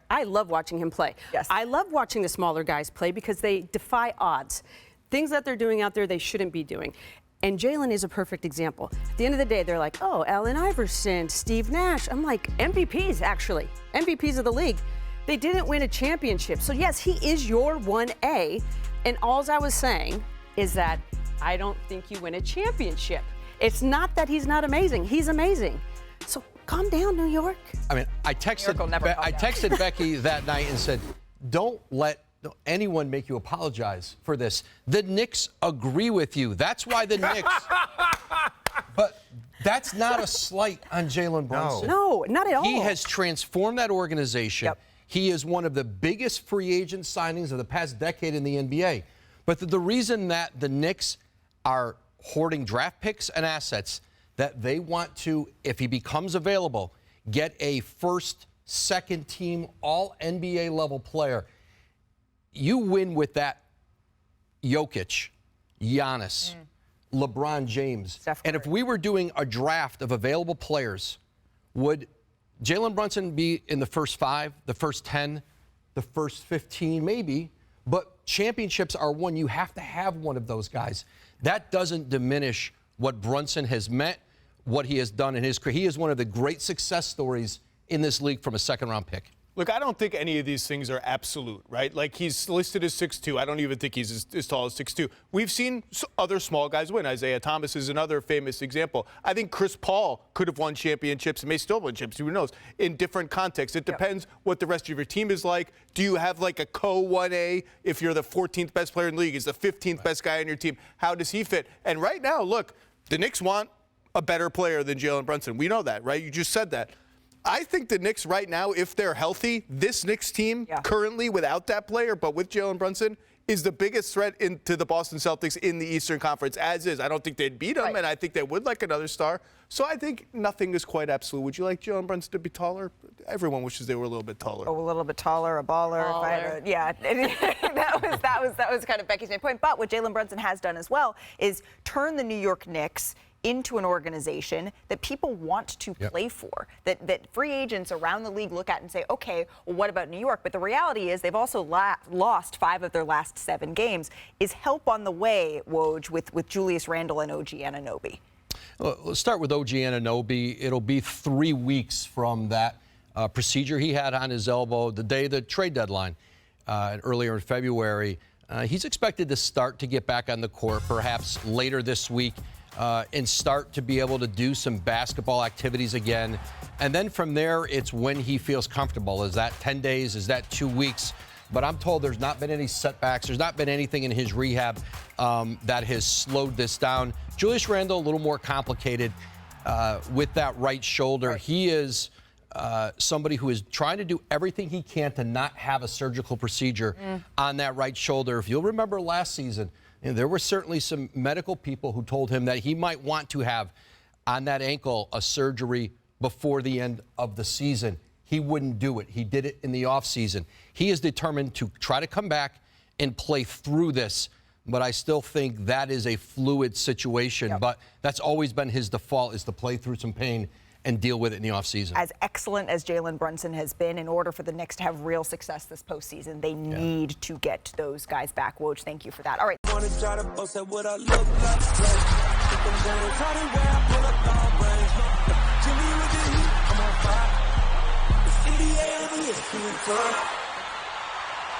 I love watching him play. Yes. I love watching the smaller guys play because they defy odds. Things that they're doing out there they shouldn't be doing. And Jalen is a perfect example. At the end of the day, they're like, oh, Allen Iverson, Steve Nash. I'm like, MVPs, actually. MVPs of the league. They didn't win a championship. So, yes, he is your 1A. And all I was saying is that I don't think you win a championship. It's not that he's not amazing. He's amazing. So calm down, New York. I mean, I texted Becky that night and said, don't let anyone make you apologize for this. The Knicks agree with you. That's why the Knicks. But that's not a slight on Jalen Brunson. No, not at all. He has transformed that organization. Yep. He is one of the biggest free agent signings of the past decade in the NBA. But the reason that the Knicks are hoarding draft picks and assets, that they want to, if he becomes available, get a first, second team, all NBA level player. You win with that Jokic, Giannis, LeBron James. And if we were doing a draft of available players, would Jalen Brunson be in the first 5, the first 10, the first 15, maybe? But championships are won. You have to have one of those guys. That doesn't diminish what Brunson has meant, what he has done in his career. He is one of the great success stories in this league from a second-round pick. Look, I don't think any of these things are absolute, right? Like, he's listed as 6'2". I don't even think he's as tall as 6'2". We've seen other small guys win. Isaiah Thomas is another famous example. I think Chris Paul could have won championships and may still win championships, who knows, in different contexts. It depends what the rest of your team is like. Do you have, like, a co-1A if you're the 14th best player in the league? Is the 15th best guy on your team? How does he fit? And right now, look, the Knicks want a better player than Jalen Brunson. We know that, right? You just said that. I think the Knicks right now, if they're healthy, this Knicks team currently without that player, but with Jalen Brunson, is the biggest threat into the Boston Celtics in the Eastern Conference, as is. I don't think they'd beat them, and I think they would like another star. So I think nothing is quite absolute. Would you like Jalen Brunson to be taller? Everyone wishes they were a little bit taller. Oh, a little bit taller, a baller. Yeah, that was kind of Becky's main point. But what Jalen Brunson has done as well is turn the New York Knicks into an organization that people want to play for, that free agents around the league look at and say, okay, well, what about New York? But the reality is they've also lost 5 of their last 7 games. Is help on the way, Woj, with Julius Randle and OG Anunoby? Well, let's start with OG Anunoby. It'll be 3 weeks from that procedure he had on his elbow the day of the trade deadline earlier in February. He's expected to start to get back on the court perhaps later this week. And start to be able to do some basketball activities again. And then from there, it's when he feels comfortable. Is that 10 days? Is that 2 weeks? But I'm told there's not been any setbacks. There's not been anything in his rehab that has slowed this down. Julius Randle, a little more complicated with that right shoulder. He is somebody who is trying to do everything he can to not have a surgical procedure on that right shoulder. If you'll remember last season, and there were certainly some medical people who told him that he might want to have on that ankle a surgery before the end of the season. He wouldn't do it. He did it in the offseason. He is determined to try to come back and play through this, but I still think that is a fluid situation. But that's always been his default, is to play through some pain and deal with it in the offseason. As excellent as Jalen Brunson has been, in order for the Knicks to have real success this postseason, they need to get those guys back. Woj, thank you for that. All right. I'm on fire.